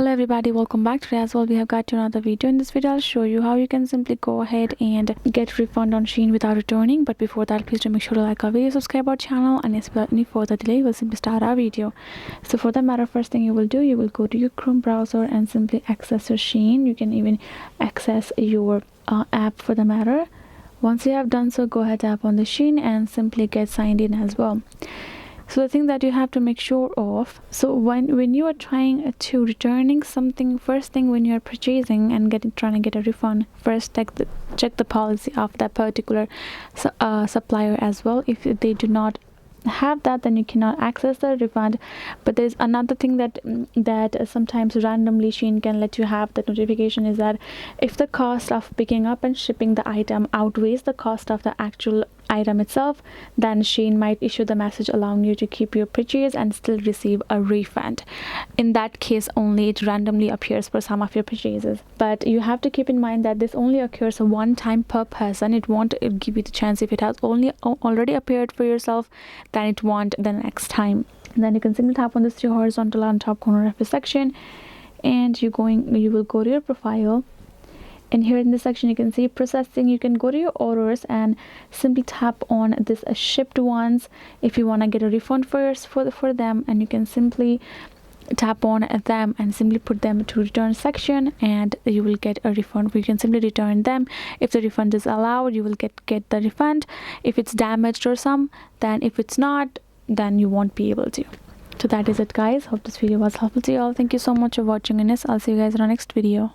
Hello everybody, welcome back. Today as well we have got to another video. In this video I'll show you how you can simply go ahead and get refund on Shein without returning. But before that, please do make sure to like our video, subscribe our channel, and yes, without any further delay we'll simply start our video. So for that matter, first thing you will do, you will go to your Chrome browser and simply access your Shein. You can even access your app for the matter. Once you have done so, go ahead, tap on the Shein and simply get signed in as well. So the thing that you have to make sure of, so when you are trying to returning something, first thing when you are purchasing and trying to get a refund, first check the policy of that particular supplier as well. If they do not have that, then you cannot access the refund. But there's another thing that sometimes randomly Shein can let you have that notification, is that if the cost of picking up and shipping the item outweighs the cost of the actual item itself, then Shein might issue the message allowing you to keep your purchase and still receive a refund. In that case only it randomly appears for some of your purchases, but you have to keep in mind that this only occurs one time per person. It won't give you the chance. If it has already appeared for yourself, then it won't the next time. And then you can simply tap on this horizontal on top corner of the section, and you will go to your profile. And here in this section you can see processing. You can go to your orders and simply tap on this shipped ones if you want to get a refund for them, and you can simply tap on them and simply put them to return section, and you will get a refund. You can simply return them. If the refund is allowed, you will get the refund. If it's damaged or then if it's not, then you won't be able to. So that is it, guys. Hope this video was helpful to you all. Thank you so much for watching, and yes, I'll see you guys in our next video.